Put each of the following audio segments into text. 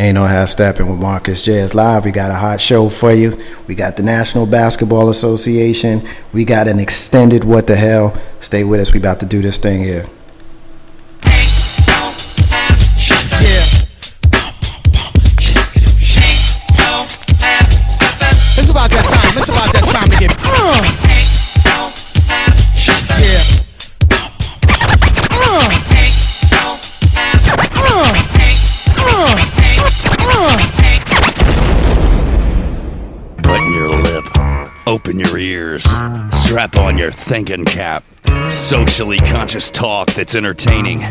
Ain't no half stepping with Marcus J. It's live. We got a hot show for you. We got the National Basketball Association. We got an extended what the hell. Stay with us. We about to do this thing here. It's about that time. It's about that time to get. Button your lip, open your ears, strap on your thinking cap. Socially conscious talk that's entertaining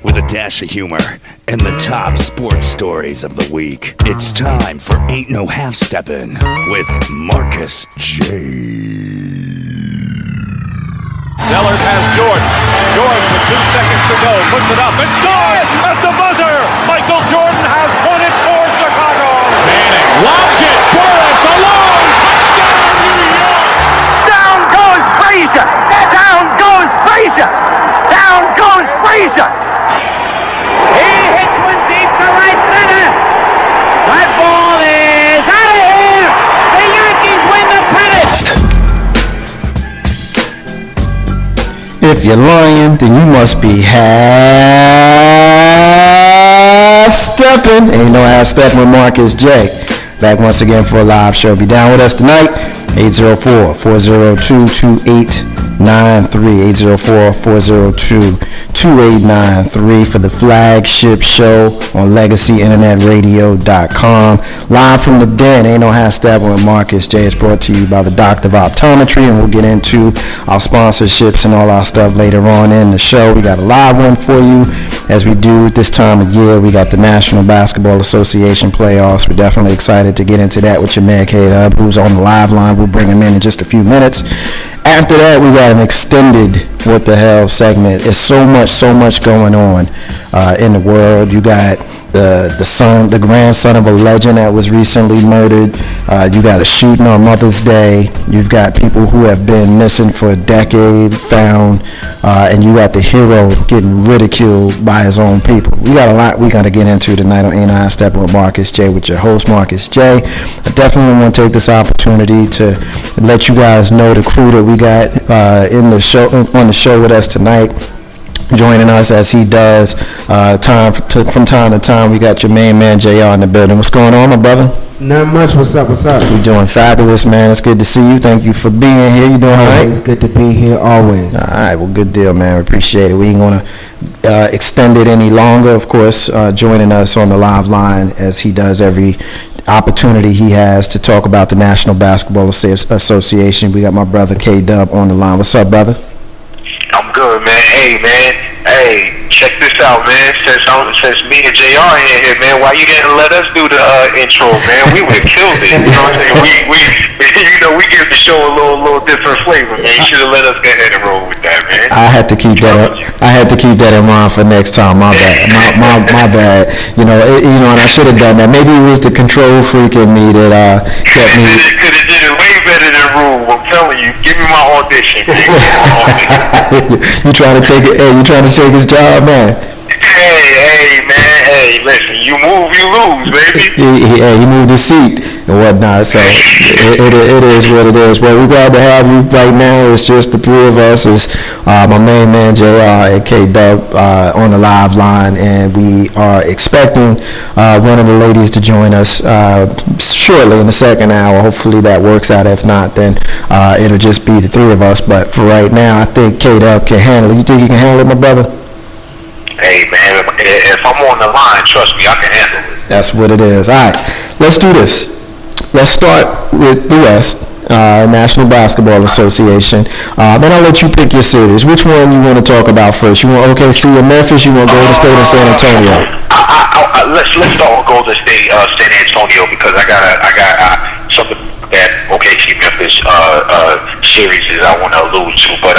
with a dash of humor and the top sports stories of the week. It's time for Ain't No Half Steppin' with Marcus J. Sellers has Jordan. Jordan with 2 seconds to go. Puts it up and scores at the buzzer. Michael Jordan has won it for Chicago. Manning lobs it. Burris alone. Touchdown, New York. Down goes Frazier. Down goes Frazier. Down goes Frazier. He hits one deep to right center. That ball is out of here. The Yankees win the pennant. If you're lying, then you must be half stepping. Ain't no half stepping with Marcus J. Back once again for a live show. Be down with us tonight. 804-402-2893. 804-402-2893 for the flagship show on LegacyInternetRadio.com. Live from the den. Ain't no half stepping with Marcus J. It's brought to you by the Doctor of Optometry, and we'll get into our sponsorships and all our stuff later on in the show. We got a live one for you as we do this time of year. We got the National Basketball Association playoffs. We're definitely excited to get into that with your man K-Dub, who's on the live line. We'll bring him in just a few minutes. After that, we got an extended what the hell segment. It's so much going on in the world. You got the grandson of a legend that was recently murdered. You got a shooting on Mother's Day. You've got people who have been missing for a decade found, and you got the hero getting ridiculed by his own people. We got a lot we got to get into tonight on Ain't No Half Steppin' with Marcus J. with your host Marcus J. I definitely want to take this opportunity to let you guys know the crew that we got on the show with us tonight. Joining us as he does from time to time. We got your main man JR in the building. What's going on, my brother? Not much. What's up? We're doing fabulous, man. It's good to see you. Thank you for being here. You doing all right? It's good to be here always. All right. Well, good deal, man. We appreciate it. We ain't going to extend it any longer. Of course, joining us on the live line as he does every opportunity he has to talk about the National Basketball Association. We got my brother K-Dub on the line. What's up, brother? I'm good, man. Hey, check this out, man. Since me and JR in here, man, why you didn't let us do the intro, man? We would have killed it. You know what I'm saying? We give the show a little different flavor, man. You should have let us go ahead and roll with that, man. I had to keep that in mind for next time. My bad. My bad. And I should have done that. Maybe it was the control freak in me that kept me. Could have did it way better than Rule. I'm telling you. Give me my audition. You trying to take it? Hey, you trying to take his job, man? Hey, man. Hey, listen. You move, you lose, baby. He moved his seat and whatnot. So it is what it is. Well, we're glad to have you right now. It's just the three of us. It's my main man JR and K-Dub on the live line, and we are expecting one of the ladies to join us shortly in the second hour. Hopefully that works out. If not, then it'll just be the three of us. But for right now, I think K-Dub can handle it. You think you can handle it, my brother? Hey, man, if I'm on the line, trust me, I can handle it. That's what it is. All right, let's do this. Let's start with the West, National Basketball Association. And I'll let you pick your series. Which one you want to talk about first? You want OKC and Memphis? You want Golden State and San Antonio? Let's start with Golden State, San Antonio, because I got something that OKC Memphis series is I want to allude to. But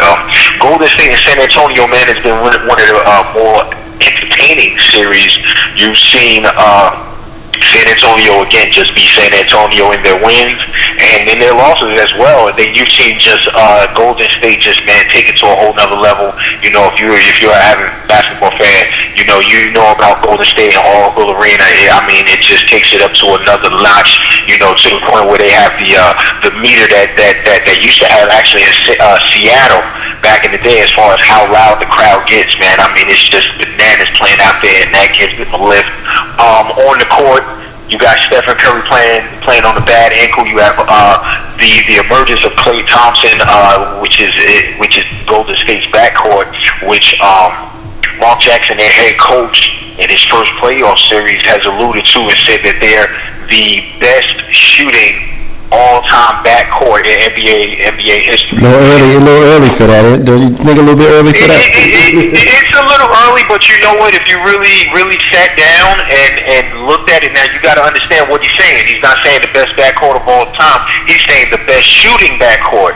Golden State and San Antonio, man, has been one of the more entertaining series you've seen San Antonio, again, just be San Antonio in their wins and in their losses as well. And then you've seen just Golden State just, man, take it to a whole nother level. You know, if you're an avid basketball fan, you know about Golden State and Oracle Arena. I mean, it just takes it up to another notch, you know, to the point where they have the meter that they used to have actually in Seattle back in the day as far as how loud the crowd gets, man. I mean, it's just bananas playing out there, and that gives them a lift. On the court, you got Stephen Curry playing on the bad ankle. You have the emergence of Klay Thompson, which is Golden State's backcourt, which Mark Jackson, their head coach, in his first playoff series has alluded to and said that they're the best shooting all-time backcourt in NBA history. A little early for that. Don't you think a little bit early for that? It's a little early, but you know what? If you really sat down and looked at it, now you got to understand what he's saying. He's not saying the best backcourt of all time. He's saying the best shooting backcourt.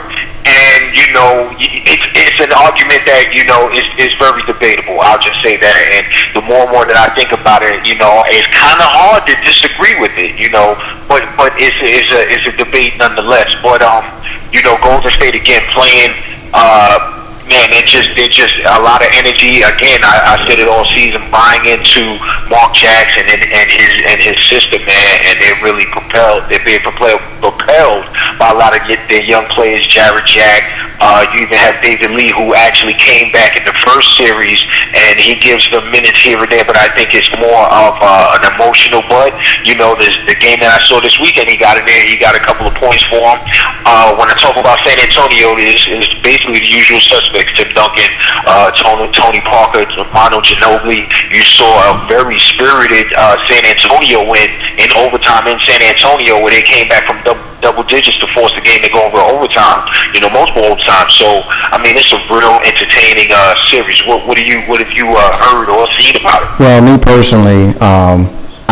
And, you know, it's an argument that, you know, is very debatable. I'll just say that. And the more and more that I think about it, you know, it's kind of hard to disagree with it, you know, but it's a debate nonetheless. But, you know, Golden State, again, playing, man, they're just a lot of energy. Again, I said it all season, buying into Mark Jackson and his system, man, and they're really propelled. They're being propelled by a lot of their young players, Jared Jack. You even have David Lee, who actually came back in the first series, and he gives them minutes here and there, but I think it's more of an emotional. But, you know, the game that I saw this weekend, he got in there, he got a couple of points for him. When I talk about San Antonio, it's basically the usual suspects: Tim Duncan, Tony Parker, Manu Ginobili. You saw a very spirited San Antonio win in overtime in San Antonio, where they came back from double digits to force the game to go over overtime, you know, multiple overtime. So, I mean, it's a real entertaining series. What have you heard or seen about it? Well, me personally,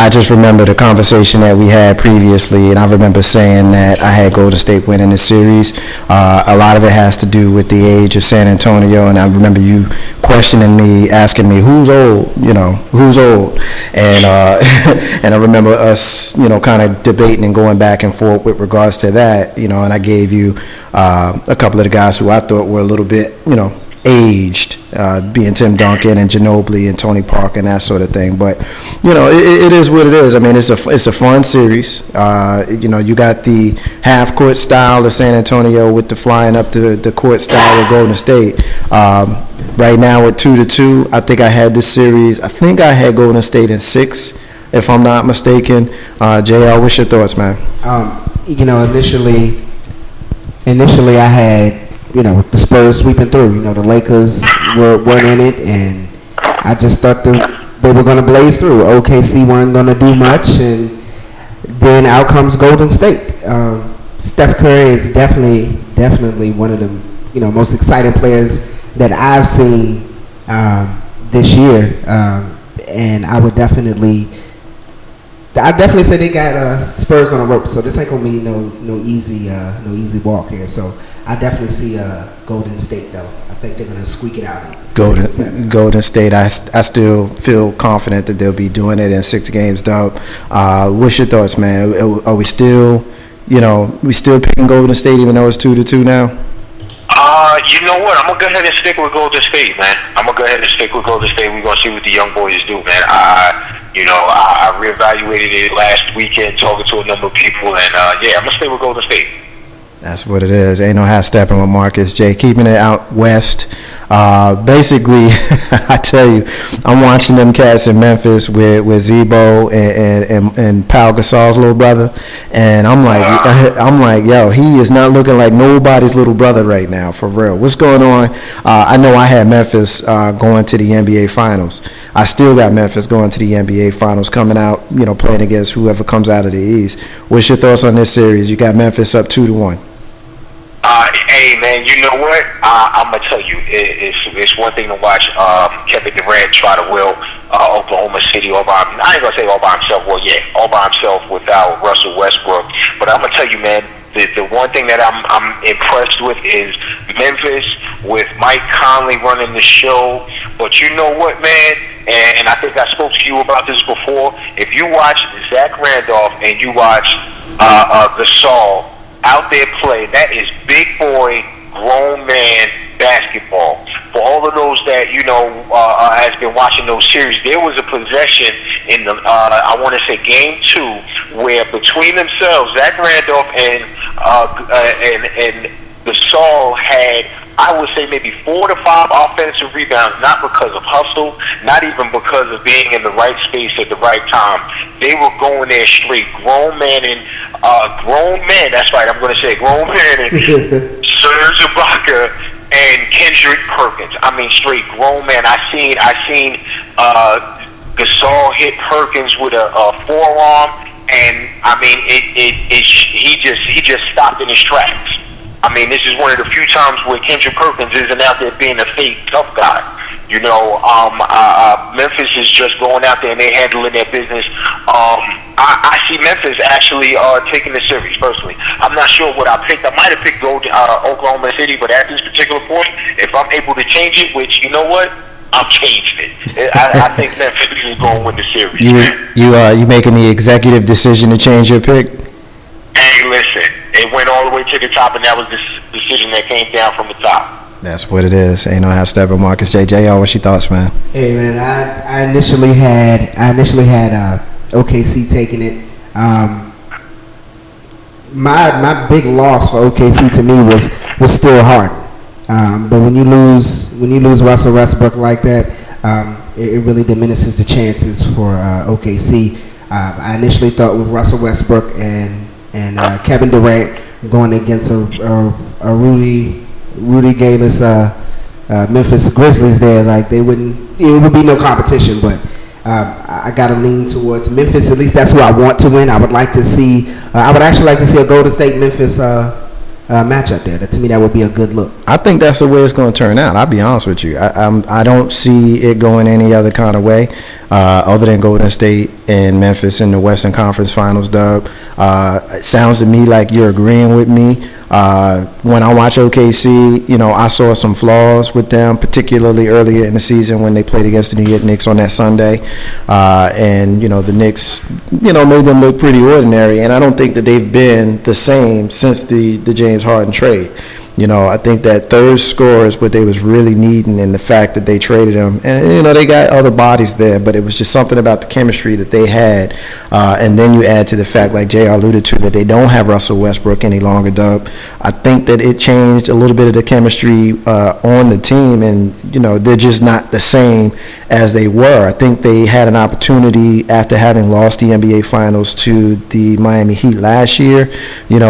I just remember the conversation that we had previously, and I remember saying that I had Golden State winning the series. A lot of it has to do with the age of San Antonio, and I remember you questioning me, asking me, who's old, and and I remember us, you know, kind of debating and going back and forth with regards to that, you know, and I gave you a couple of the guys who I thought were a little bit, you know, aged, being Tim Duncan and Ginobili and Tony Parker and that sort of thing. But, you know, it is what it is. I mean, it's a fun series. You know, you got the half-court style of San Antonio with the flying up to the court style of Golden State. Right now at 2-2, I think I had this series. I think I had Golden State in 6, if I'm not mistaken. JR, what's your thoughts, man? You know, initially I had, you know, the Spurs sweeping through. You know, the Lakers weren't in it, and I just thought they were going to blaze through. OKC weren't going to do much, and then out comes Golden State. Steph Curry is definitely one of the, you know, most exciting players that I've seen this year, and I definitely say they got Spurs on the ropes. So this ain't gonna be no easy walk here. So I definitely see Golden State though. I think they're gonna squeak it out. Golden State. I still feel confident that they'll be doing it in 6 games though. What's your thoughts, man? Are we still, you know, picking Golden State even though it's 2-2 now? You know what? I'm gonna go ahead and stick with Golden State, man. We're gonna see what the young boys do, man. I reevaluated it last weekend, talking to a number of people, and I'm gonna stay with Golden State. That's what it is. Ain't no half stepping with Marcus J. Keeping it out west. Basically, I tell you, I'm watching them cats in Memphis with Zebo and Pau Gasol's little brother, and I'm like, yo, he is not looking like nobody's little brother right now, for real. What's going on? I know I had Memphis going to the NBA Finals. I still got Memphis going to the NBA Finals, coming out, you know, playing against whoever comes out of the East. What's your thoughts on this series? You got Memphis up 2-1. Hey man, you know what? I'm gonna tell you, it's one thing to watch Kevin Durant try to will Oklahoma City all by. I ain't gonna say all by himself. Well, yeah, all by himself without Russell Westbrook. But I'm gonna tell you, man, the one thing that I'm impressed with is Memphis with Mike Conley running the show. But you know what, man? and I think I spoke to you about this before. If you watch Zach Randolph and you watch Gasol out there play, that is big boy, grown man basketball. For all of those that has been watching those series, there was a possession in the I want to say game 2 where between themselves, Zach Randolph and Gasol had, I would say, maybe 4 to 5 offensive rebounds, not because of hustle, not even because of being in the right space at the right time. They were going there straight. Grown men, that's right, I'm going to say grown men and Serge Ibaka and Kendrick Perkins. I mean, straight grown men. I seen Gasol hit Perkins with a forearm, and I mean, he just stopped in his tracks. I mean, this is one of the few times where Kendrick Perkins isn't out there being a fake tough guy. Memphis is just going out there and they're handling their business. I see Memphis actually taking the series personally. I'm not sure what I picked. I might have picked Oklahoma City, but at this particular point, if I'm able to change it, which you know what, I'm changing it. I think Memphis is going to win the series. You making the executive decision to change your pick? Hey, listen, it went all the way to the top, and that was the decision that came down from the top. That's what it is. Ain't no half Steppin, Marcus. JR, what's your thoughts, man? Hey man, I initially had OKC taking it. My big loss for OKC to me was still Harden. But when you lose Russell Westbrook like that, it really diminishes the chances for OKC. I initially thought with Russell Westbrook and Kevin Durant going against a Rudy Gayless Memphis Grizzlies there, like it would be no competition, but I got to lean towards Memphis. At least that's who I want to win. I would actually like to see a Golden State Memphis matchup there. To me, that would be a good look. I think that's the way it's going to turn out. I'll be honest with you. I don't see it going any other kind of way other than Golden State and Memphis in the Western Conference Finals dub. It sounds to me like you're agreeing with me. When I watch OKC, I saw some flaws with them, particularly earlier in the season when they played against the New York Knicks on that Sunday. And the Knicks, made them look pretty ordinary. And I don't think that they've been the same since the James Harden trade. I think that third scorer is what they was really needing, and the fact that they traded him. And, they got other bodies there, but it was just something about the chemistry that they had. And then you add to the fact, like JR alluded to, that they don't have Russell Westbrook any longer, Dub. I think that it changed a little bit of the chemistry on the team, and, they're just not the same as they were. I think they had an opportunity after having lost the NBA Finals to the Miami Heat last year,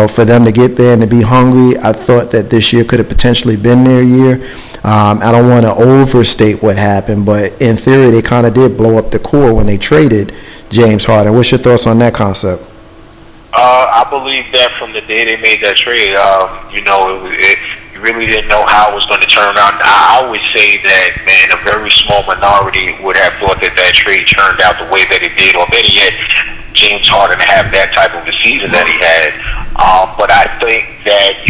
for them to get there and to be hungry. I thought that this year could have potentially been their year. I don't want to overstate what happened, but in theory, they kind of did blow up the core when they traded James Harden. What's your thoughts on that concept? I believe that from the day they made that trade, you really didn't know how it was going to turn out. I would say that, man, a very small minority would have thought that trade turned out the way that it did, or better yet, James Harden have that type of a season that he had. But I think that,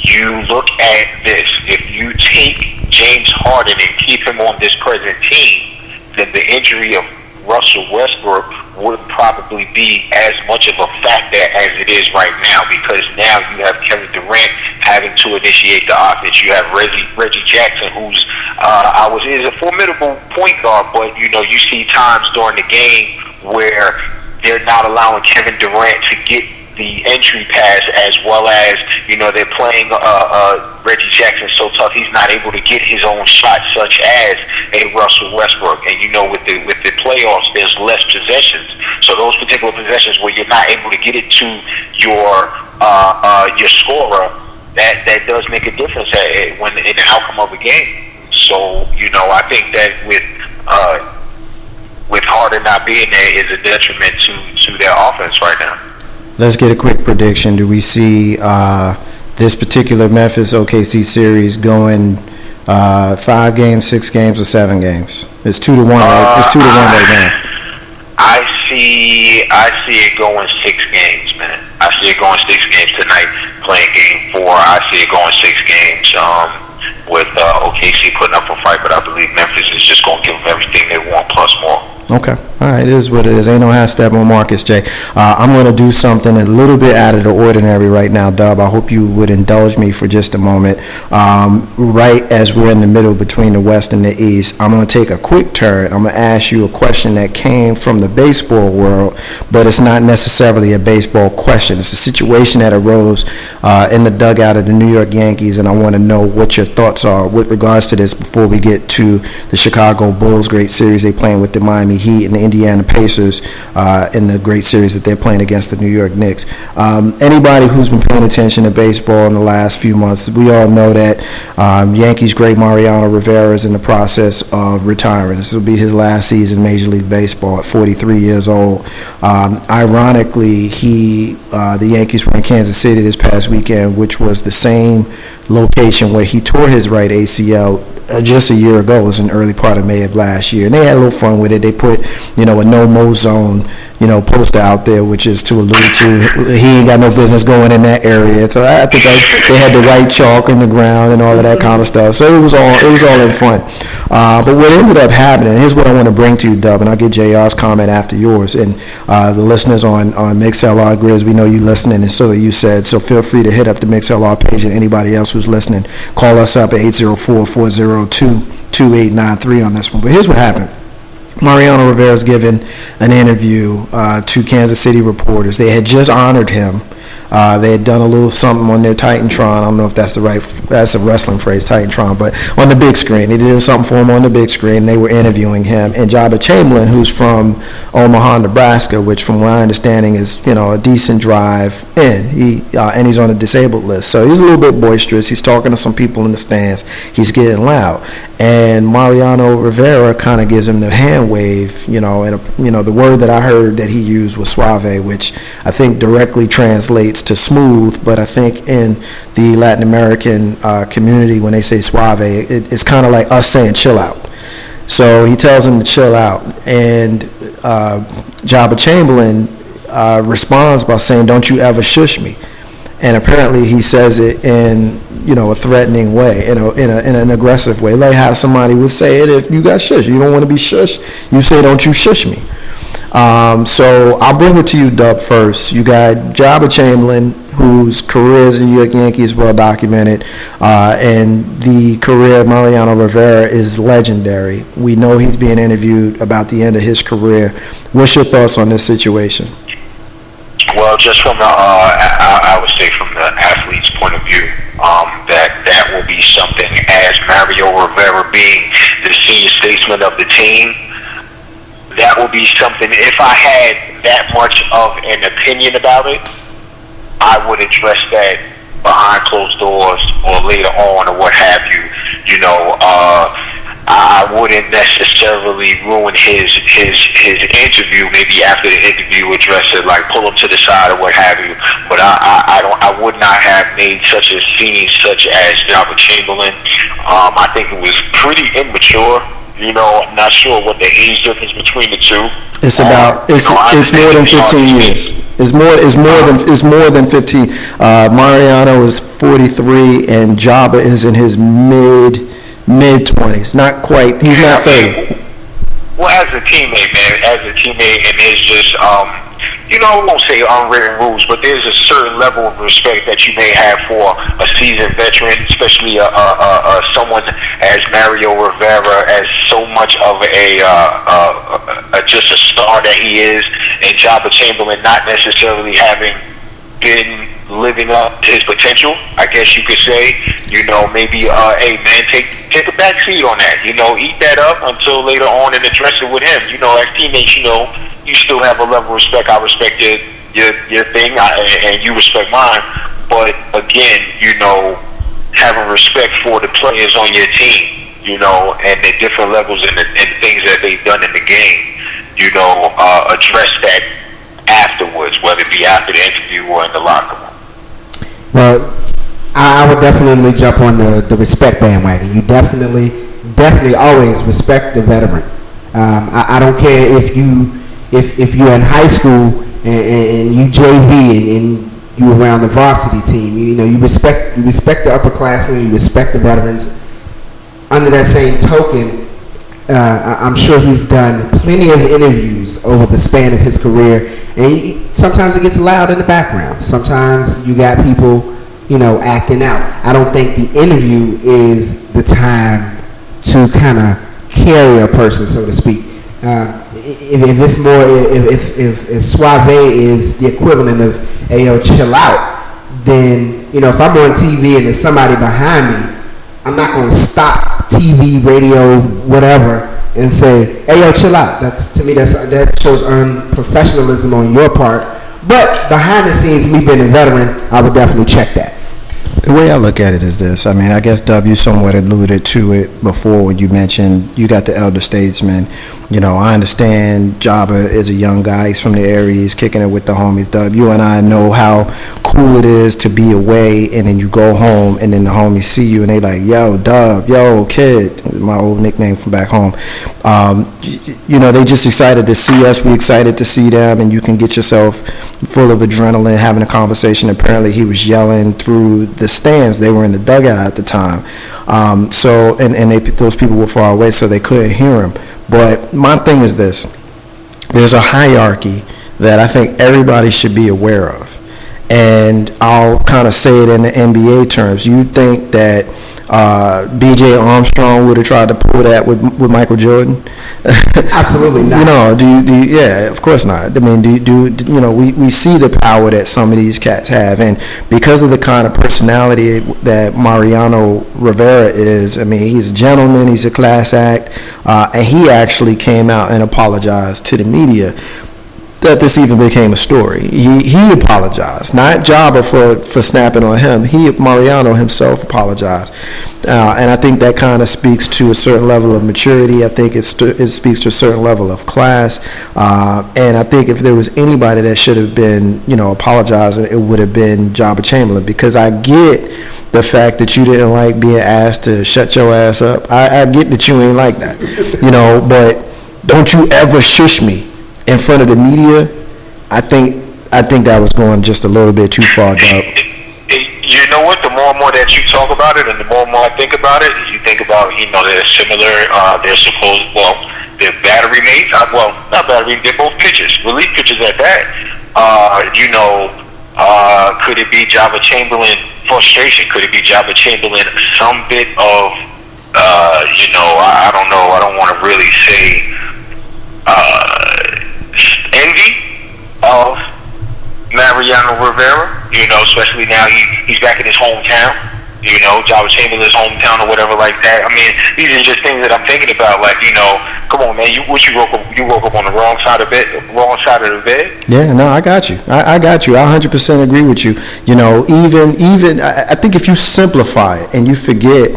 you look at this, if you take James Harden and keep him on this present team, then the injury of Russell Westbrook wouldn't probably be as much of a factor as it is right now, because now you have Kevin Durant having to initiate the offense. You have Reggie Jackson, who's is a formidable point guard, but you see times during the game where they're not allowing Kevin Durant to get the entry pass, as well as they're playing Reggie Jackson so tough he's not able to get his own shot, such as a Russell Westbrook. And with the playoffs, there's less possessions. So those particular possessions where you're not able to get it to your scorer, that does make a difference when in the outcome of a game. So I think that with Harden not being there is a detriment to their offense right now. Let's get a quick prediction. Do we see this particular Memphis OKC series going 5 games, 6 games, or 7 games? It's 2-1. Right? It's 2-1 right now. I see it going 6 games, man. I see it going 6 games tonight. Playing game 4, I see it going 6 games. With OKC putting up a fight, but I believe Memphis is just going to give them everything they want. Okay. All right. It is what it is. Ain't no hashtag on Marcus J. I'm going to do something a little bit out of the ordinary right now, Dub. I hope you would indulge me for just a moment. Right as we're in the middle between the West and the East, I'm going to take a quick turn. I'm going to ask you a question that came from the baseball world, but it's not necessarily a baseball question. It's a situation that arose in the dugout of the New York Yankees, and I want to know what your thoughts are with regards to this before we get to the Chicago Bulls' great series they playing with the Miami Heat and the Indiana Pacers in the great series that they're playing against the New York Knicks. Anybody who's been paying attention to baseball in the last few months, we all know that Yankees great Mariano Rivera is in the process of retiring. This will be his last season in Major League Baseball at 43 years old. Ironically, the Yankees were in Kansas City this past weekend, which was the same location where he tore his right ACL just a year ago. It was in the early part of May of last year, and they had a little fun with it. They put, a no-mo zone, poster out there, which is to allude to he ain't got no business going in that area. So I think they had the white chalk on the ground and all of that kind of stuff. So it was all in fun. But what ended up happening, here's what I want to bring to you, Dub, and I'll get JR's comment after yours. And the listeners on MixLR Grizz, we know you listening, and so you said. So feel free to hit up the MixLR page, and anybody else who's listening, call us up at 804-402-2893 on this one. But here's what happened. Mariano Rivera's given an interview to Kansas City reporters. They had just honored him. They had done a little something on their Titantron. I don't know if that's that's a wrestling phrase, Titantron, but on the big screen. They did something for him on the big screen. They were interviewing him. And Jabba Chamberlain, who's from Omaha, Nebraska, which from my understanding is, a decent drive in. And he's on a disabled list. So he's a little bit boisterous. He's talking to some people in the stands. He's getting loud. And Mariano Rivera kind of gives him the hand wave, and the word that I heard that he used was suave, which I think directly translates to smooth, but I think in the Latin American community, when they say suave, it's kind of like us saying chill out. So he tells him to chill out, and Jabba Chamberlain responds by saying, "Don't you ever shush me." And apparently he says it in a threatening way, in an aggressive way, like how somebody would say it if you got shushed. You don't want to be shushed, you say, "Don't you shush me." So I'll bring it to you, Dub, first. You got Jabba Chamberlain, whose career as a New York Yankee is well documented, and the career of Mariano Rivera is legendary. We know he's being interviewed about the end of his career. What's your thoughts on this situation? Well, just from I would say from the athlete's point of view, that will be something, as Mario Rivera being the senior statesman of the team, that will be something, if I had that much of an opinion about it, I would address that behind closed doors or later on or what have you. I wouldn't necessarily ruin his interview. Maybe after the interview, address it, like pull him to the side or what have you. But I would not have made such a scene such as Jabba Chamberlain. I think it was pretty immature. I'm not sure what the age difference between the two. It's about it's more than 15 years. It's more than 15. Mariano is 43 and Jabba is in his mid 20s. Not quite. He's not 30. Well, as a teammate, man, and it's just I won't say unwritten rules, but there's a certain level of respect that you may have for a seasoned veteran, especially someone as Mario Rivera, as so much of just a star that he is, and Jabba Chamberlain not necessarily having been living up to his potential, I guess you could say. Maybe hey man, take a back seat on that. Eat that up until later on and address it with him. As teammates, you still have a level of respect. I respect your thing, and you respect mine. But again, having respect for the players on your team, and the different levels and the things that they've done in the game, address that afterwards, whether it be after the interview or in the locker room. Well, I would definitely jump on the respect bandwagon. You definitely always respect the veteran. I don't care if you're in high school and you JV and you around the varsity team. You respect the upperclassmen, you respect the veterans. Under that same token, I'm sure he's done plenty of interviews over the span of his career, and sometimes it gets loud in the background. Sometimes you got people, acting out. I don't think the interview is the time to kind of carry a person, so to speak. If it's more, if suave is the equivalent of, hey, yo, chill out, then, if I'm on TV and there's somebody behind me, I'm not going to stop TV, radio, whatever, and say, hey, yo, chill out. To me, that shows unprofessionalism on your part. But behind the scenes, me being a veteran, I would definitely check that. The way I look at it is this. I mean, I guess W somewhat alluded to it before when you mentioned you got the elder statesman. I understand Jabba is a young guy. He's from the area. He's kicking it with the homies. You and I know how cool it is to be away, and then you go home, and then the homies see you, and they like, yo, Dub, yo, kid, my old nickname from back home. They just excited to see us. We excited to see them, and you can get yourself full of adrenaline having a conversation. Apparently, he was yelling through the stands. They were in the dugout at the time. Those people were far away, so they couldn't hear him. But my thing is this. There's a hierarchy that I think everybody should be aware of. And I'll kind of say it in the NBA terms. You think that B.J. Armstrong would have tried to pull that with Michael Jordan? Absolutely not. Do you? Yeah, of course not. I mean, we see the power that some of these cats have, and because of the kind of personality that Mariano Rivera is, I mean, he's a gentleman, he's a class act, and he actually came out and apologized to the media that this even became a story. He apologized, not Jabba for snapping on him. Mariano himself apologized, and I think that kind of speaks to a certain level of maturity. I think it speaks to a certain level of class, and I think if there was anybody that should have been, apologizing, it would have been Jabba Chamberlain, because I get the fact that you didn't like being asked to shut your ass up. I get that you ain't like that, but don't you ever shush me in front of the media. I think that was going just a little bit too far, Doug. You know what? The more and more that you talk about it, and the more and more I think about it, you think about, they're similar. They're they're battery mates. Not battery. They're both pitchers, relief pitchers at that. Could it be Jabba Chamberlain frustration? Could it be Jabba Chamberlain some bit of, I don't know. I don't want to really say envy of Mariano Rivera, especially now he's back in his hometown, Jabba Chamberlain's hometown or whatever like that. I mean, these are just things that I'm thinking about, like, come on, man, you woke up on the wrong side of the bed? Yeah, no, I got you. I got you. I 100% agree with you. Even I think if you simplify it and you forget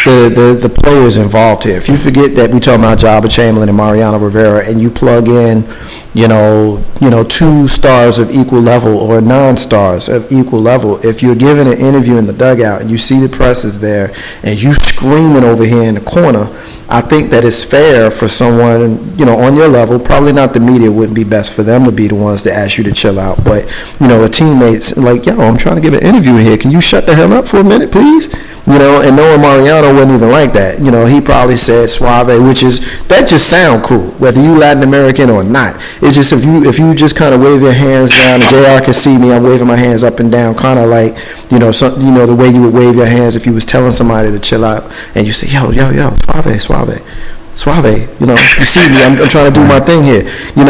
the players involved here, if you forget that we talking about Jabba Chamberlain and Mariano Rivera, and you plug in, 2 stars of equal level or non-stars of equal level, if you're giving an interview in the dugout and you see the press is there and you screaming over here in the corner, I think that it's fair for someone, on your level, probably not the media, wouldn't be best for them to be the ones to ask you to chill out, but, a teammate's like, yo, I'm trying to give an interview here. Can you shut the hell up for a minute, please? And knowing Mariano wasn't even like that. He probably said suave, that just sound cool, whether you Latin American or not. It's just if you just kind of wave your hands down, and JR can see me, I'm waving my hands up and down, kind of like, the way you would wave your hands if you was telling somebody to chill out, and you say, yo, suave, you see me, I'm trying to do my thing here, and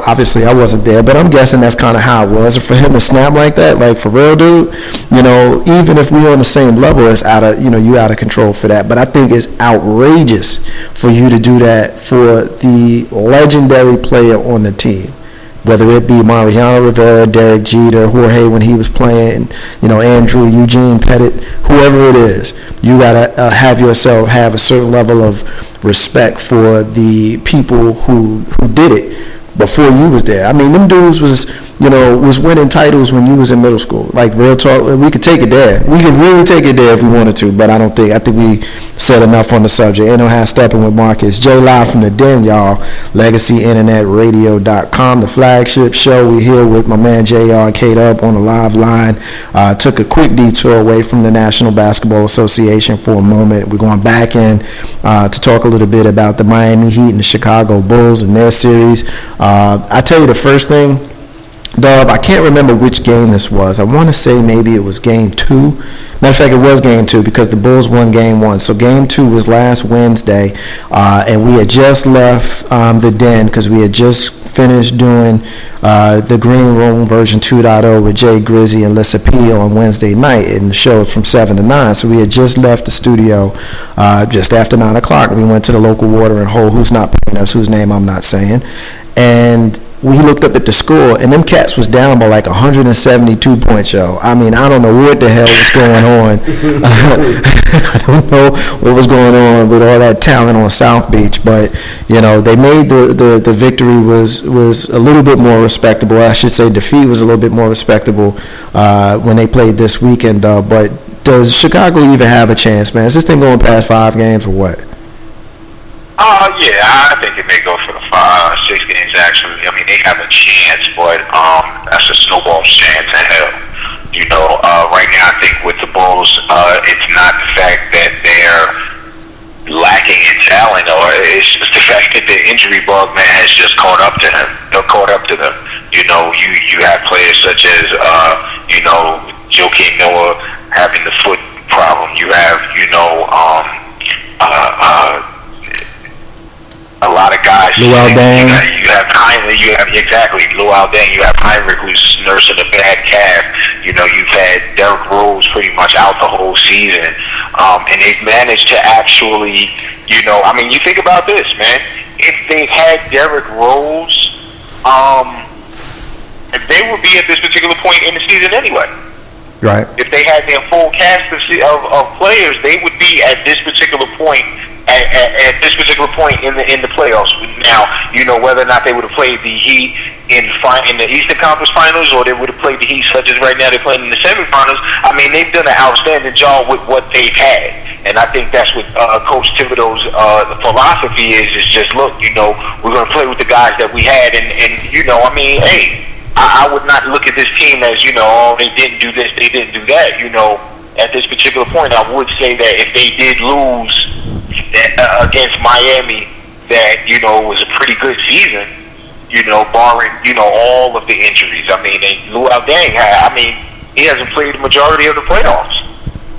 obviously I wasn't there, but I'm guessing that's kind of how it was. For him to snap like that, like, for real, dude, even if we're on the same level, it's out of, you out of control for that. But I think it's outrageous for you to do that for the legendary player on the team, whether it be Mariano Rivera, Derek Jeter, Jorge when he was playing, Andrew, Eugene Pettit, whoever it is. You got to have a certain level of respect for the people who did it before you was there. I mean, them dudes was winning titles when you was in middle school. Like, real talk, we could take it there. We could really take it there if we wanted to, but I think we said enough on the subject. Ain't no half stepping with Marcus. J live from the den, y'all. LegacyInternetRadio.com, the flagship show. We here with my man JR Kate up on the live line. Took a quick detour away from the National Basketball Association for a moment. We're going back in to talk a little bit about the Miami Heat and the Chicago Bulls and their series. I tell you the first thing, Dub, I can't remember which game this was. I want to say maybe it was game 2. Matter of fact, it was game 2 because the Bulls won game 1. So game 2 was last Wednesday, and we had just left the den because we had just finished doing the Green Room version 2.0 with Jay Grizzy and Lissa P on Wednesday night, and the show was from 7 to 9. So we had just left the studio just after 9 o'clock. We went to the local watering hole, who's not paying us, whose name I'm not saying, and we looked up at the score, and them cats was down by like 172 points, yo. I mean, I don't know what the hell was going on. I don't know what was going on with all that talent on South Beach, but they made the victory was a little bit more respectable. I should say defeat was a little bit more respectable when they played this weekend. But does Chicago even have a chance, man? Is this thing going past 5 games or what? Yeah, I think it may go for the 6 games, actually. I mean, they have a chance, but that's a snowball's chance in hell. Right now, I think with the Bulls, it's not the fact that they're lacking in talent, or it's just the fact that the injury bug, man, has just caught up to them. You have players such as, Joakim Noah having the foot problem. You have, a lot of guys. Luol Deng. You have Heinrich. You have Luol Deng. You have Heinrich, who's nursing a bad calf. You've had Derrick Rose pretty much out the whole season, and they've managed to actually, you think about this, man. If they had Derrick Rose, they would be at this particular point in the season anyway. Right. If they had their full cast of players, they would be at this particular point. At this particular point in the playoffs. Now, whether or not they would have played the Heat in the Eastern Conference Finals, or they would have played the Heat such as right now they're playing in the semifinals. I mean, they've done an outstanding job with what they've had, and I think that's what Coach Thibodeau's philosophy is just look, we're going to play with the guys that we had, and hey, I would not look at this team as they didn't do this, they didn't do that. At this particular point, I would say that if they did lose against Miami, that was a pretty good season, barring all of the injuries. I mean, and Luol Deng, he hasn't played the majority of the playoffs.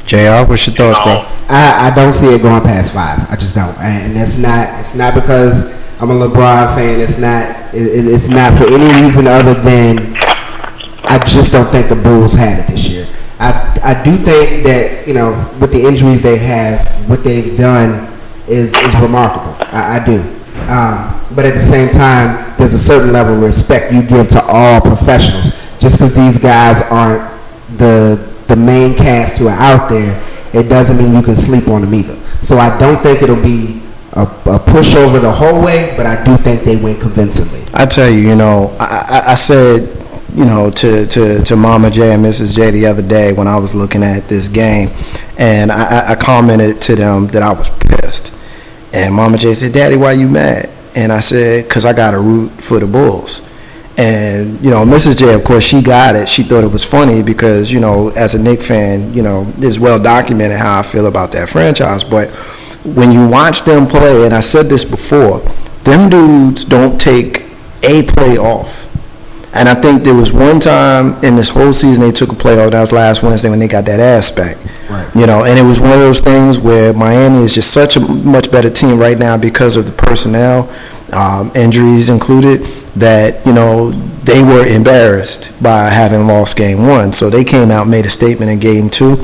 JR, what's your thoughts, bro? I don't see it going past 5. I just don't, and it's not because I'm a LeBron fan. It's not for any reason other than I just don't think the Bulls have it this year. I do think that with the injuries they have, what they've done is remarkable. I do, but at the same time, there's a certain level of respect you give to all professionals. Just because these guys aren't the main cast who are out there, it doesn't mean you can sleep on them either. So I don't think it'll be a pushover the whole way, but I do think they win convincingly. I tell you, I said, to Mama J and Mrs. J the other day when I was looking at this game, and I commented to them that I was pissed. And Mama J said, "Daddy, why you mad?" And I said, "Because I got to root for the Bulls." And, Mrs. J, of course, she got it. She thought it was funny because, as a Knicks fan, it's well documented how I feel about that franchise. But when you watch them play, and I said this before, them dudes don't take a play off. And I think there was one time in this whole season they took a play off. That was last Wednesday when they got that ass back. Right. And it was one of those things where Miami is just such a much better team right now because of the personnel, injuries included, that, they were embarrassed by having lost game 1. So they came out and made a statement in game 2.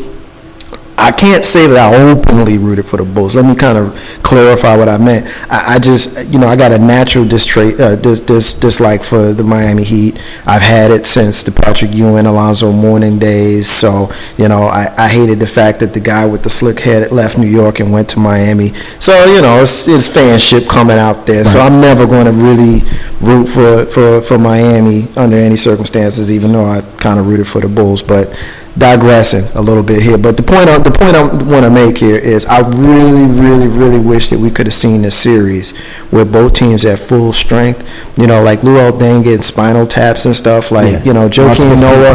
I can't say that I openly rooted for the Bulls. Let me kind of clarify what I meant. I just, I got a natural dislike for the Miami Heat. I've had it since the Patrick Ewing, Alonzo Mourning days. So, I hated the fact that the guy with the slick head left New York and went to Miami. So, it's fanship coming out there. So I'm never going to really root for Miami under any circumstances, even though I kind of rooted for the Bulls. But digressing a little bit here, but the point I want to make here is I really, really, really wish that we could have seen this series with both teams at full strength. Like Luol Deng getting spinal taps and stuff. Like Joakim Noah,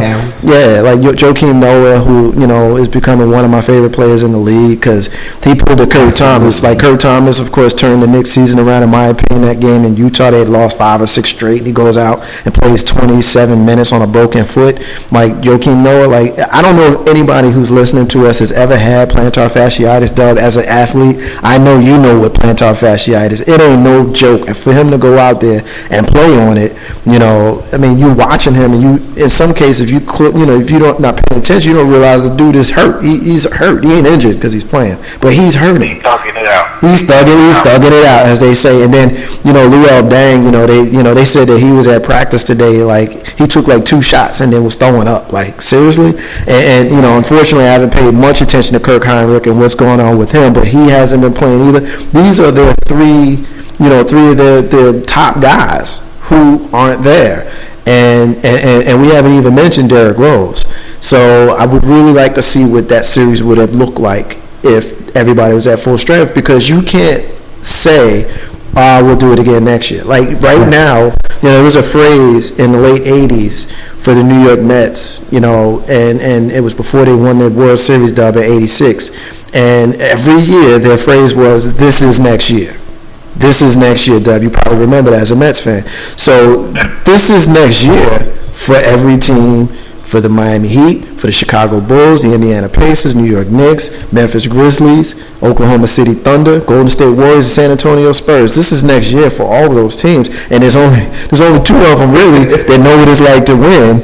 Joakim Noah, who is becoming one of my favorite players in the league because he pulled a Kurt Thomas. Like Kurt Thomas, of course, turned the Knicks season around. In my opinion, that game in Utah, they had lost 5 or 6 straight. And he goes out and plays 27 minutes on a broken foot. Like Joakim Noah, like. I don't know if anybody who's listening to us has ever had plantar fasciitis, Dub, as an athlete. I know you know what plantar fasciitis. It ain't no joke. And for him to go out there and play on it, you watching him, and you, in some cases, if you don't not paying attention, you don't realize the dude is hurt. He's hurt. He ain't injured because he's playing, but he's hurting. He's thugging it out. He's thugging it out, as they say. And then, Luol Deng, they said that he was at practice today. Like he took like 2 shots and then was throwing up. Like seriously. And unfortunately, I haven't paid much attention to Kirk Heinrich and what's going on with him, but he hasn't been playing either. These are their three of their top guys who aren't there. And we haven't even mentioned Derrick Rose. So I would really like to see what that series would have looked like if everybody was at full strength, because you can't say, we'll do it again next year. Like right now, there was a phrase in the late 80s for the New York Mets, and it was before they won the World Series dub at 86. And every year their phrase was, "This is next year. This is next year, Dub." You probably remember that as a Mets fan. So this is next year for every team. For the Miami Heat, for the Chicago Bulls, the Indiana Pacers, New York Knicks, Memphis Grizzlies, Oklahoma City Thunder, Golden State Warriors, and San Antonio Spurs. This is next year for all of those teams, and there's only 2 of them really that know what it's like to win.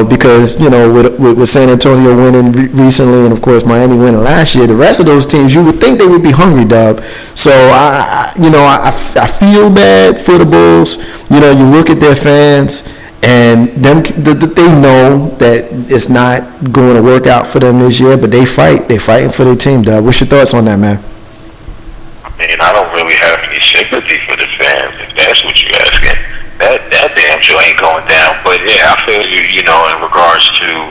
Because with San Antonio winning recently, and of course Miami winning last year, the rest of those teams you would think they would be hungry, Dub. So I feel bad for the Bulls. You look at their fans. And they know that it's not going to work out for them this year, but they fight. They're fighting for their team, Dub. What's your thoughts on that, man? I don't really have any sympathy for the fans, if that's what you're asking. That damn show ain't going down. But yeah, I feel you, in regards to,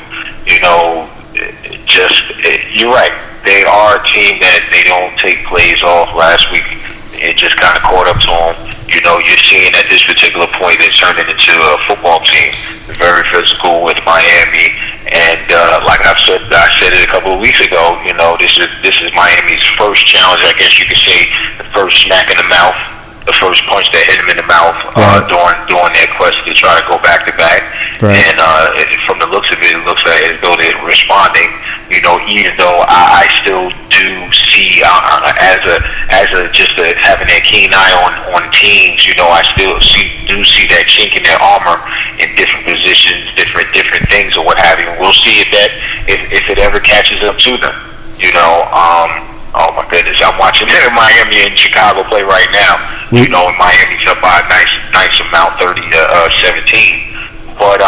you're right. They are a team that they don't take plays off. Last week, it just kind of caught up to them. You're seeing at this particular point they're turning into a football team, very physical with Miami, and like I said it a couple of weeks ago. This is Miami's first challenge, I guess you could say, the first smack in the mouth, the first punch that hit him in the mouth during their quest to try to go back to back. Right. And from the looks of it looks like as though they're responding. Even though I still do see having that keen eye on teams, I still do see that chink in their armor in different positions, different things or what have you. We'll see if it ever catches up to them. Oh my goodness, I'm watching Miami and Chicago play right now. And Miami's up by a nice amount, 30-17. But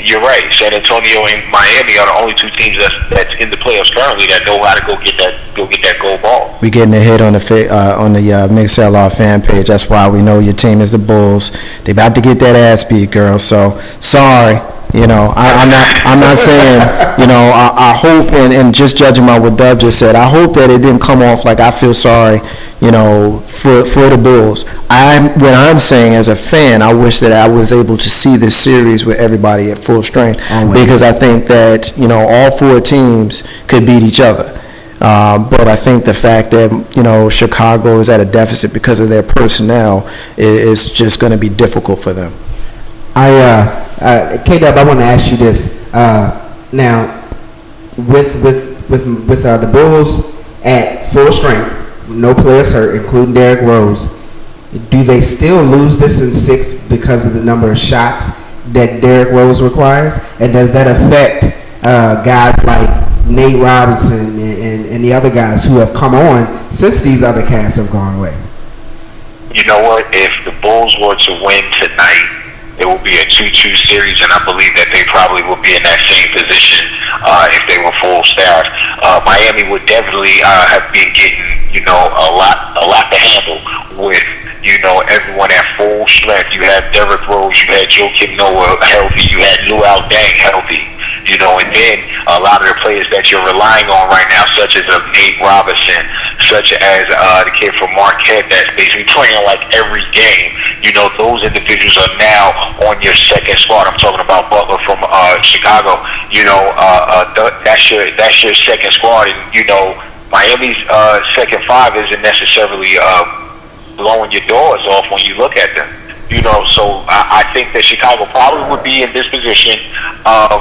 you're right. San Antonio and Miami are the only 2 teams that's in the playoffs currently that know how to go get that gold ball. We getting a hit on the Mix-L fan page. That's why we know your team is the Bulls. They about to get that ass beat, girl. So sorry. I'm not saying. I hope, and just judging by what Dub just said, I hope that it didn't come off like I feel sorry. For the Bulls. What I'm saying as a fan, I wish that I was able to see this series with everybody at full strength, because I think that all 4 teams could beat each other. But I think the fact that Chicago is at a deficit because of their personnel is just going to be difficult for them. K-Dub, I want to ask you this. Now, with the Bulls at full strength, no players hurt, including Derrick Rose, do they still lose this in 6 because of the number of shots that Derrick Rose requires? And does that affect guys like Nate Robinson and the other guys who have come on since these other cats have gone away? You know what? If the Bulls were to win tonight, it will be a 2-2 series, and I believe that they probably will be in that same position if they were full staff. Miami would definitely have been getting, a lot to handle with, everyone at full strength. You had Derrick Rose, you had Joakim Noah healthy, you had Lou Deng healthy, and then a lot of the players that you're relying on right now, such as Nate Robinson, such as the kid from Marquette that's basically playing like every game. Those individuals are now on your second squad. I'm talking about Butler from Chicago. That's your second squad, and Miami's second five isn't necessarily blowing your doors off when you look at them. So I think that Chicago probably would be in this position of,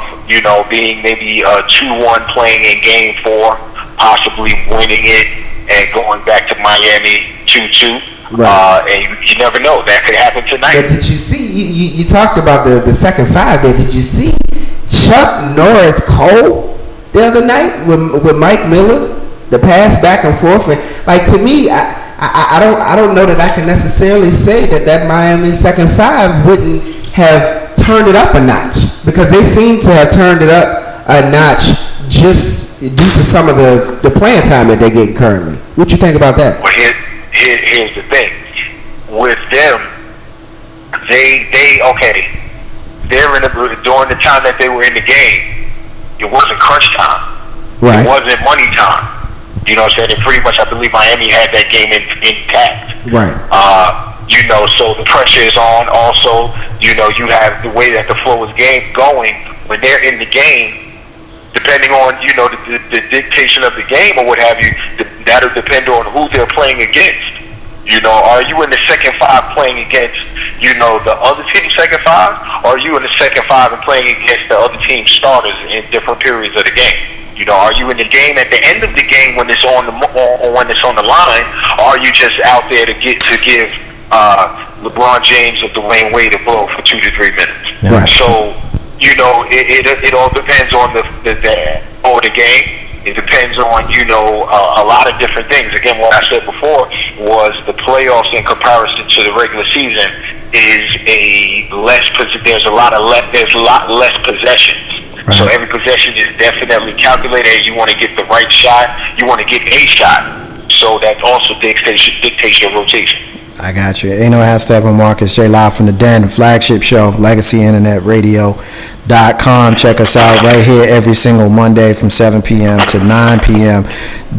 being maybe 2-1 playing in game 4, possibly winning it and going back to Miami 2-2. Right. And you never know. That could happen tonight. But did you see, you talked about the second five there. Did you see Chuck Norris Cole the other night with Mike Miller? The pass back and forth. And, to me, I don't know that I can necessarily say that Miami second five wouldn't have turned it up a notch, because they seem to have turned it up a notch just due to some of the playing time that they get currently. What you think about that? Well, here's the thing with them. They're during the time that they were in the game, it wasn't crunch time. Right. It wasn't money time. You know what I'm saying? And pretty much, I believe Miami had that game intact. Right. So the pressure is on. Also, you have the way that the flow is going when they're in the game. Depending on the dictation of the game or what have you, that'll depend on who they're playing against. Are you in the second five playing against the other team's second five, or are you in the second five and playing against the other team's starters in different periods of the game? Are you in the game at the end of the game when it's on the line, or are you just out there to give LeBron James or Dwayne Wade a blow for 2 to 3 minutes? Yeah. Right. So it all depends on the game. It depends on a lot of different things. Again, what I said before was the playoffs in comparison to the regular season is there's a lot less possessions. Right. So every possession is definitely calculated. You want to get the right shot. You want to get a shot. So that also dictates your rotation. I got you. Ain't no hashtag on Marcus J. Live from the Den, the flagship show of Legacy Internet Radio.com. Check us out right here every single Monday from 7 p.m. to 9 p.m.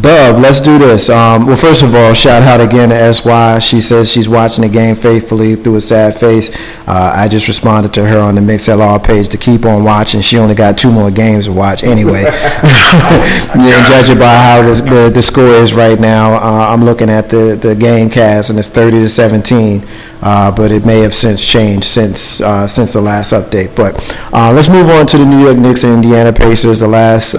Dub, let's do this. Well, first of all, shout out again to SY. She says she's watching the game faithfully through a sad face. I just responded to her on the MixLR page to keep on watching. She only got 2 more games to watch anyway. Yeah, judging by how the score is right now, I'm looking at the game cast, and it's 30-17. But it may have since changed since the last update. But let's move on to the New York Knicks and Indiana Pacers, the last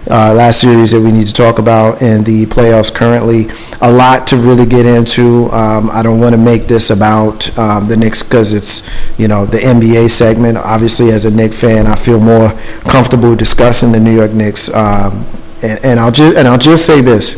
last series that we need to talk about in the playoffs currently. A lot to really get into. I don't want to make this about the Knicks because it's the NBA segment. Obviously, as a Knicks fan, I feel more comfortable discussing the New York Knicks. And I'll just say this.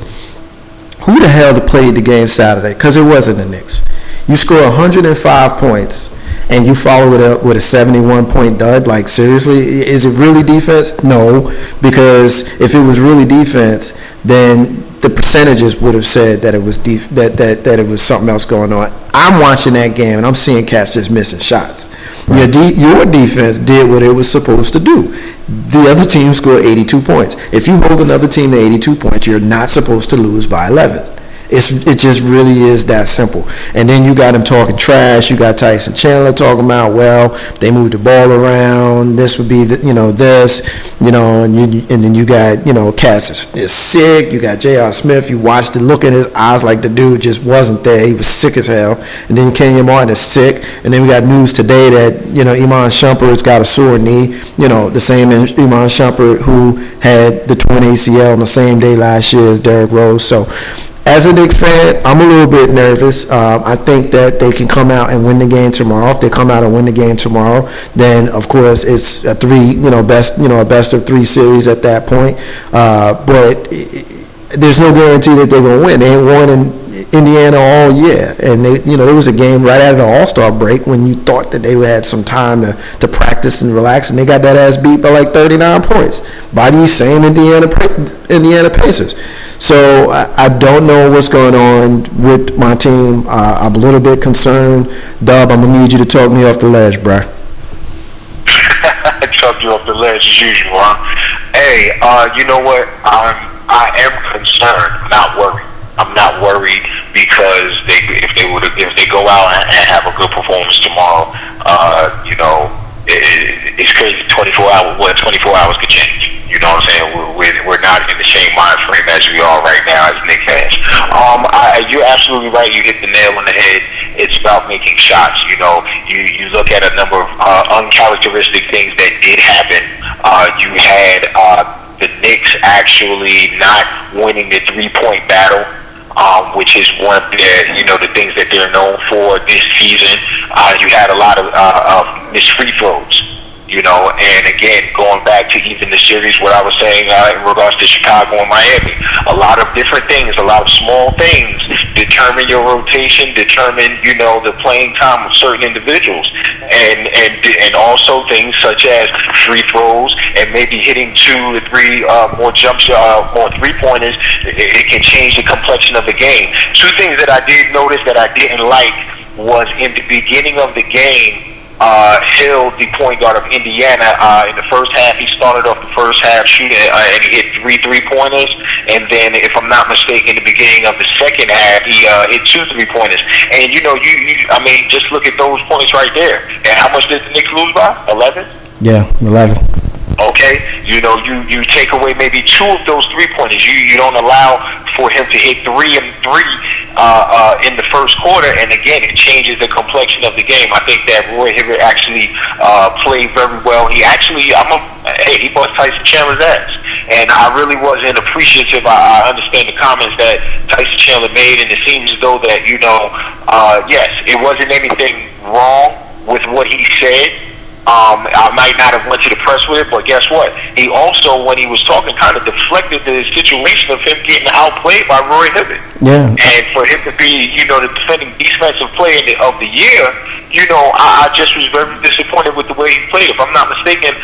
Who the hell played the game Saturday? Because it wasn't the Knicks. You score 105 points and you follow it up with a 71-point dud. Like, seriously, is it really defense? No, because if it was really defense, then the percentages would have said that it was that it was something else going on. I'm watching that game and I'm seeing cats just missing shots. Right. Your defense did what it was supposed to do. The other team scored 82 points. If you hold another team to 82 points, you're not supposed to lose by 11. It just really is that simple. And then you got him talking trash. You got Tyson Chandler talking about, well, they moved the ball around. This would be and then you got Cass is sick. You got J.R. Smith. You watched the look in his eyes like the dude just wasn't there. He was sick as hell. And then Kenyon Martin is sick. And then we got news today that Iman Shumpert's got a sore knee. The same Iman Shumpert who had the torn ACL on the same day last year as Derrick Rose. So As a Knicks fan, I'm a little bit nervous. I think that they can come out and win the game tomorrow. If they come out and win the game tomorrow, then of course it's a best of three series at that point. But there's no guarantee that they're gonna win. They ain't won in Indiana all year, and there was a game right after the All-Star break when you thought that they had some time to practice and relax, and they got that ass beat by like 39 points by these same Indiana Pacers. So I don't know what's going on with my team. I'm a little bit concerned. Dub, I'm gonna need you to talk me off the ledge, bruh. Talk you off the ledge as usual, huh? Hey, you know what? I am concerned, not worried. I'm not worried because if they go out and have a good performance tomorrow, it's crazy. 24 hours could change. You know what I'm saying? We're not in the same mind frame as we are right now as Knicks fans. You're absolutely right. You hit the nail on the head. It's about making shots. You look at a number of uncharacteristic things that did happen. You had the Knicks actually not winning the three-point battle. Which is one of the things that they're known for this season. You had a lot of missed free throws, and again, going back to even the series, what I was saying in regards to Chicago and Miami, a lot of different things, a lot of small things determine your rotation, determine, the playing time of certain individuals, and also things such as free throws and maybe hitting 2 or 3 more more three-pointers. It can change the complexion of the game. Two things that I did notice that I didn't like was in the beginning of the game, Hill, the point guard of Indiana, in the first half, he started off the first half shooting, and he hit 3 3-pointers, and then, if I'm not mistaken, in the beginning of the second half, he hit 2 3-pointers. And just look at those points right there. And how much did the Knicks lose by? 11? Yeah, 11. Okay, you take away maybe 2 of those 3-pointers. You don't allow for him to hit 3 and 3 in the first quarter, and again, it changes the complexion of the game. I think that Roy Hibbert actually played very well. He bust Tyson Chandler's ass, and I really wasn't appreciative. I understand the comments that Tyson Chandler made, and it seems as though that yes, it wasn't anything wrong with what he said. I might not have went to the press with it, but guess what? He also, when he was talking, kind of deflected the situation of him getting outplayed by Roy Hibbert. Yeah. And for him to be, the defending defensive player of the year, I just was very disappointed with the way he played. If I'm not mistaken,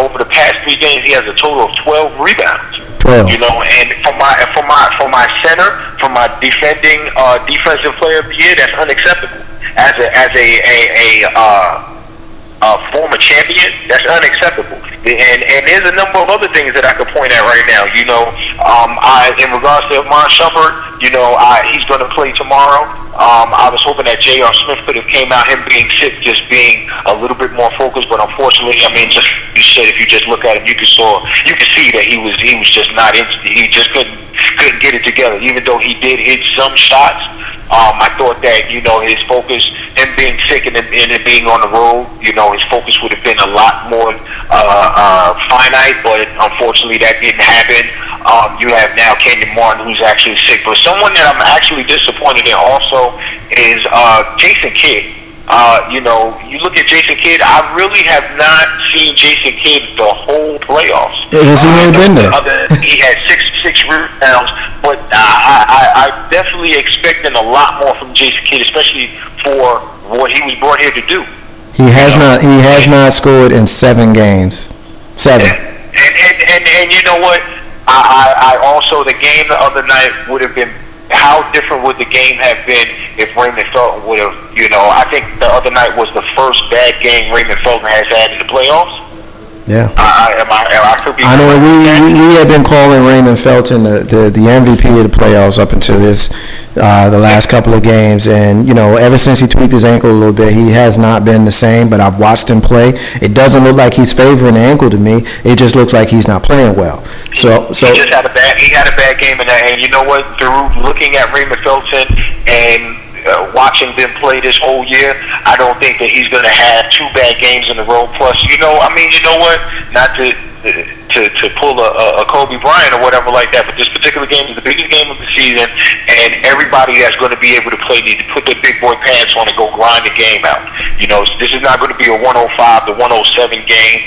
over the past 3 games, he has a total of 12 rebounds. 12. And for my center, for my defending defensive player of the year, that's unacceptable. As a former champion, that's unacceptable. And there's a number of other things that I could point at right now. In regards to Mon Shumpert, he's going to play tomorrow. I was hoping that J.R. Smith could have came out, him being sick, just being a little bit more focused. But unfortunately, just you said, if you just look at him, you can see that he was just not he just couldn't get it together. Even though he did hit some shots, I thought that his focus, him being sick and it being on the road, his focus would have been a lot more finite. But unfortunately, that didn't happen. You have now Kenyon Martin, who's actually sick. But someone that I'm actually disappointed in also is Jason Kidd. You look at Jason Kidd, I really have not seen Jason Kidd the whole playoffs. Has he really been there? He had six rebounds, but I definitely expecting a lot more from Jason Kidd, especially for what he was brought here to do. He has not scored in 7 games. 7. And you know what? I also, the game the other night would have been, how different would the game have been if Raymond Felton would have, I think the other night was the first bad game Raymond Felton has had in the playoffs. Yeah. I could be. I know we have been calling Raymond Felton the MVP of the playoffs up until the last couple of games, and ever since he tweaked his ankle a little bit, he has not been the same. But I've watched him play. It doesn't look like he's favoring the ankle to me. It just looks like he's not playing well. So he just had a bad game, and you know what? Through looking at Raymond Felton and watching them play this whole year, I don't think that he's going to have 2 bad games in a row. Plus, you know what? Not to to pull a Kobe Bryant or whatever like that. But this particular game is the biggest game of the season, and everybody that's going to be able to play needs to put their big boy pants on and go grind the game out. You know, this is not going to be a 105 to 107 game.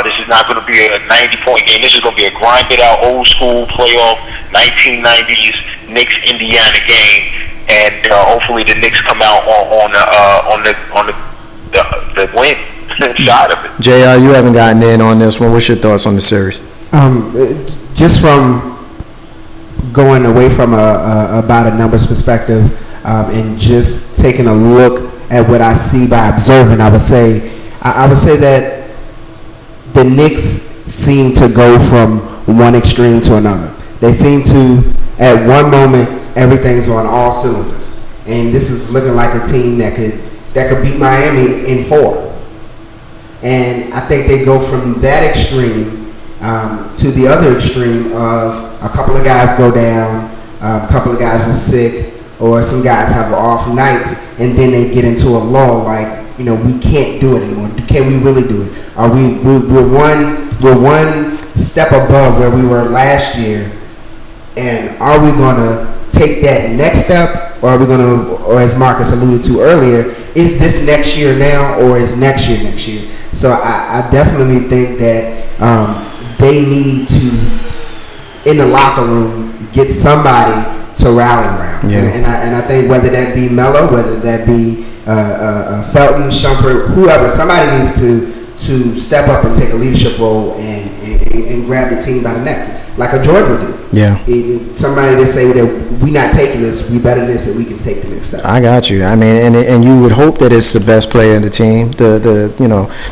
This is not going to be a 90-point game. This is going to be a grinded out, old school playoff 1990s Knicks Indiana game, and hopefully the Knicks come out on the win side of it. JR, you haven't gotten in on this one. What's your thoughts on the series? Just from going away from about a numbers perspective, and just taking a look at what I see by observing, I would say that the Knicks seem to go from one extreme to another. They seem to, at one moment, everything's on all cylinders, and this is looking like a team that could beat Miami in 4. And I think they go from that extreme to the other extreme of a couple of guys go down, a couple of guys are sick, or some guys have off nights, and then they get into a lull like, you know, we can't do it anymore. Can we really do it? Are we're one step above where we were last year, and are we going to take that next step, or are we going to, or as Marcus alluded to earlier, is this next year now, or is next year next year? So I definitely think that they need to, in the locker room, get somebody to rally around. Yeah. And I think whether that be Melo, whether that be Felton, Shumpert, whoever, somebody needs to step up and take a leadership role and grab the team by the neck, like a Jordan would do. Yeah. Somebody to say that we not taking this, we better this, and we can take the next step. I got you. I mean, and you would hope that it's the best player in the team.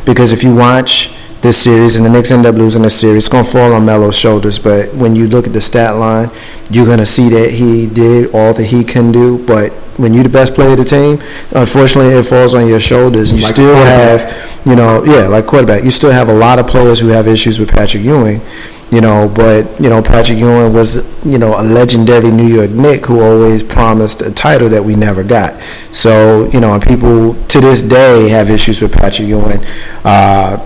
Because if you watch this series and the Knicks end up losing this series, it's gonna fall on Melo's shoulders. But when you look at the stat line, you're gonna see that he did all that he can do. But when you're the best player of the team, unfortunately, it falls on your shoulders. You like still have, like quarterback. You still have a lot of players who have issues with Patrick Ewing. But Patrick Ewing was, a legendary New York Knick who always promised a title that we never got. So, and people to this day have issues with Patrick Ewing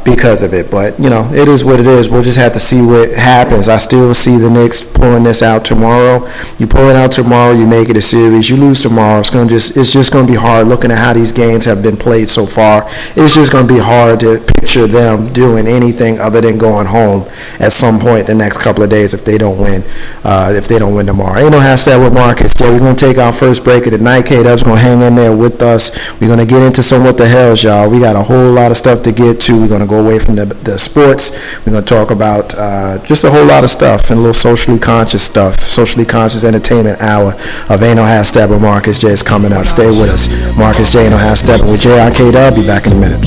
because of it. But, it is what it is. We'll just have to see what happens. I still see the Knicks pulling this out tomorrow. You pull it out tomorrow, you make it a series. You lose tomorrow, it's just going to be hard looking at how these games have been played so far. It's just going to be hard to picture them doing anything other than going home at some point the next couple of days if they don't win tomorrow. Ain't no hashtag with Marcus. So we're going to take our first break of the night. K-Dub's going to hang in there with us. We're going to get into some what the hells, y'all. We got a whole lot of stuff to get to. We're going to go away from the sports. We're going to talk about just a whole lot of stuff and a little socially conscious stuff. Socially conscious entertainment hour of Ain't No Hashtag with Marcus J is coming up. Stay with us. Marcus J, Ain't No Hashtag with JRK-Dub. Be back in a minute.